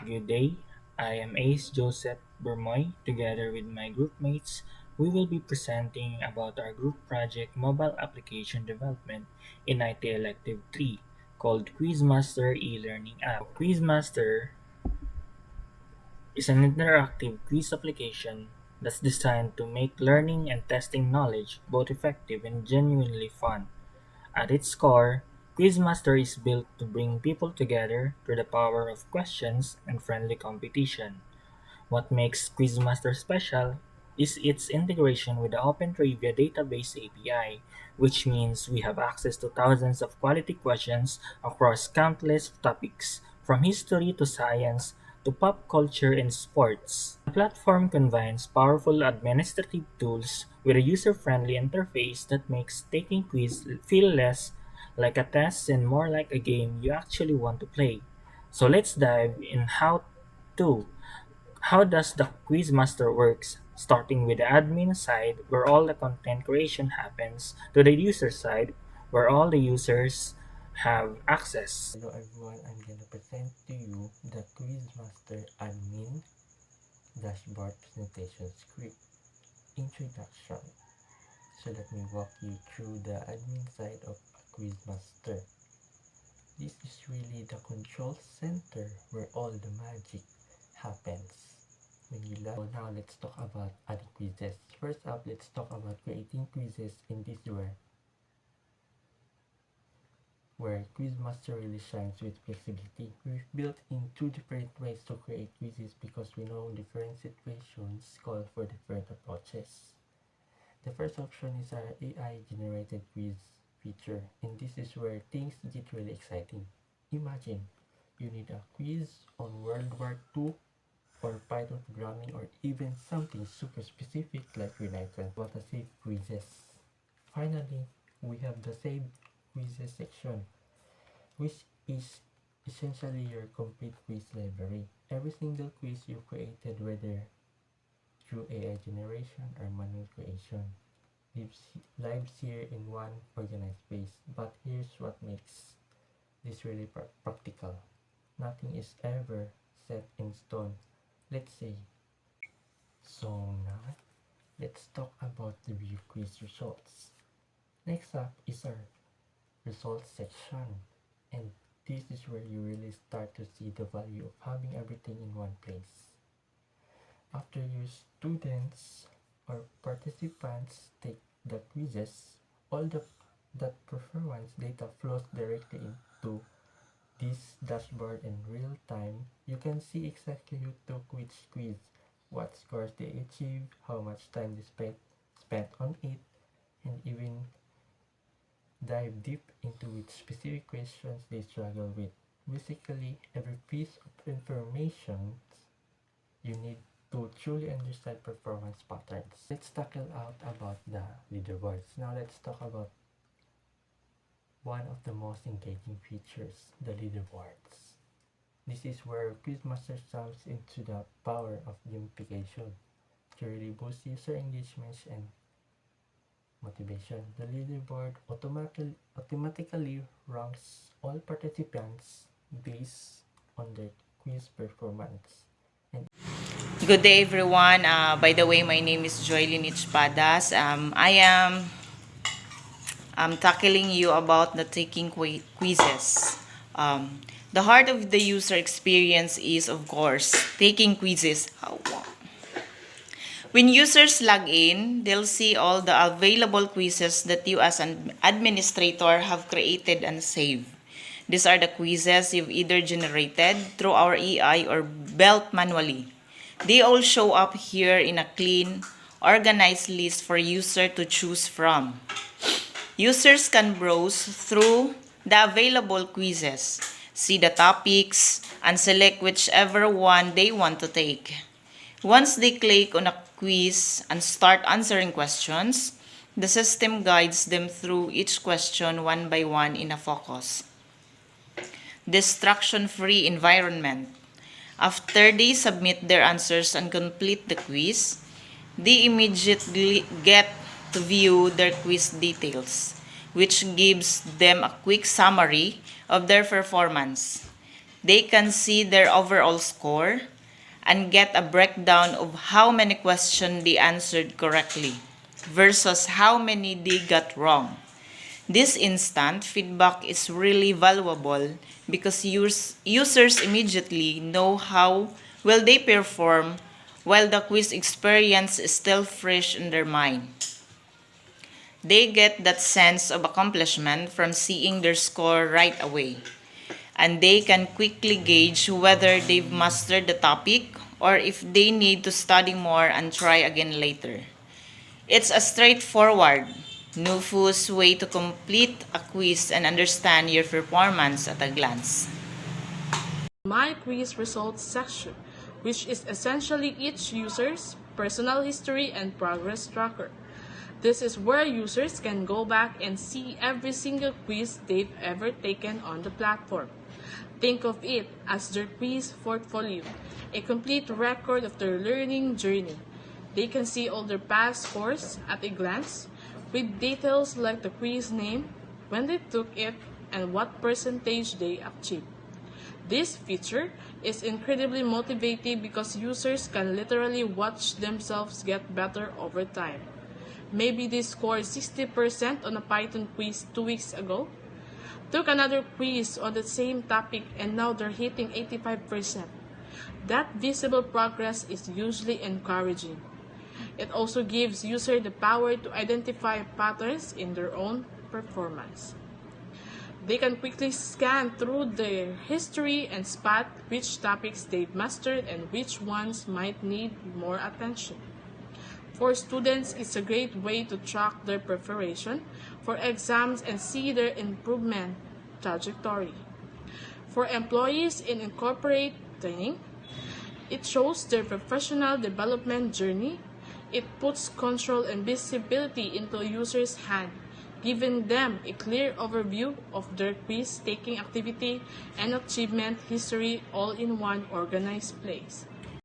Good day. I am Ace Joseph Bermoy. Together with my group mates, we will be presenting about our group project mobile application development in IT Elective 3 called QuizMaster e-learning app. QuizMaster is an interactive quiz application that's designed to make learning and testing knowledge both effective and genuinely fun. At its core, QuizMaster is built to bring people together through the power of questions and friendly competition. What makes QuizMaster special is its integration with the Open Trivia Database API, which means we have access to thousands of quality questions across countless topics, from history to science to pop culture and sports. The platform combines powerful administrative tools with a user-friendly interface that makes taking quiz feel less like a test and more like a game you actually want to play. So let's dive in to how does the Quizmaster works, starting with the admin side where all the content creation happens to the user side where all the users have access. Hello everyone, I'm gonna present to you the QuizMaster admin dashboard presentation script introduction. So let me walk you through the admin side of a QuizMaster. This is really the control center where all the magic happens. When you log so now let's talk about adding quizzes. First up, let's talk about creating quizzes in this where QuizMaster really shines with flexibility. We've built in two different ways to create quizzes because we know different situations call for different approaches. The first option is our AI generated quiz feature, and this is where things get really exciting. Imagine you need a quiz on World War II or Python programming or even something super specific like Renaissance. What a save quizzes. Finally, we have the saved quizzes section, which is essentially your complete quiz library. Every single quiz you created, whether through AI generation or manual creation, lives here in one organized space. But here's what makes this really practical. Nothing is ever set in stone. Let's say. So now, let's talk about the view quiz results. Next up is our results section, and this is where you really start to see the value of having everything in one place. After your students or participants take the quizzes, all that performance data flows directly into this dashboard in real time. You can see exactly who took which quiz, what scores they achieved, how much time they spent on it, and even dive deep into which specific questions they struggle with. Basically, every piece of information you need to truly understand performance patterns. Let's tackle out about the leaderboards. Now let's talk about one of the most engaging features, the leaderboards. This is where QuizMaster taps into the power of gamification to really boost user engagement and motivation. The leaderboard automatically ranks all participants based on their quiz performance. And Good day, everyone. By the way, my name is Joylyn Ichpadas. I am tackling you about the taking quizzes. The heart of the user experience is, of course, taking quizzes. When users log in, they'll see all the available quizzes that you as an administrator have created and saved. These are the quizzes you've either generated through our AI or built manually. They all show up here in a clean, organized list for user to choose from. Users can browse through the available quizzes, see the topics, and select whichever one they want to take. Once they click on a quiz and start answering questions, the system guides them through each question one by one in a focus, distraction-free environment. After they submit their answers and complete the quiz, they immediately get to view their quiz details, which gives them a quick summary of their performance. They can see their overall score and get a breakdown of how many questions they answered correctly versus how many they got wrong. This instant feedback is really valuable because users immediately know how well they perform while the quiz experience is still fresh in their mind. They get that sense of accomplishment from seeing their score right away, and they can quickly gauge whether they've mastered the topic or if they need to study more and try again later. It's a straightforward, no-fuss way to complete a quiz and understand your performance at a glance. My quiz results section, which is essentially each user's personal history and progress tracker. This is where users can go back and see every single quiz they've ever taken on the platform. Think of it as their quiz portfolio, a complete record of their learning journey. They can see all their past scores at a glance, with details like the quiz name, when they took it, and what percentage they achieved. This feature is incredibly motivating because users can literally watch themselves get better over time. Maybe they scored 60% on a Python quiz 2 weeks ago, took another quiz on the same topic, and now they're hitting 85%. That visible progress is usually encouraging. It also gives users the power to identify patterns in their own performance. They can quickly scan through their history and spot which topics they've mastered and which ones might need more attention. For students, it's a great way to track their preparation for exams and see their improvement trajectory. For employees in incorporate training, it shows their professional development journey. It puts control and visibility into a user's hand, giving them a clear overview of their quiz taking activity and achievement history all in one organized place.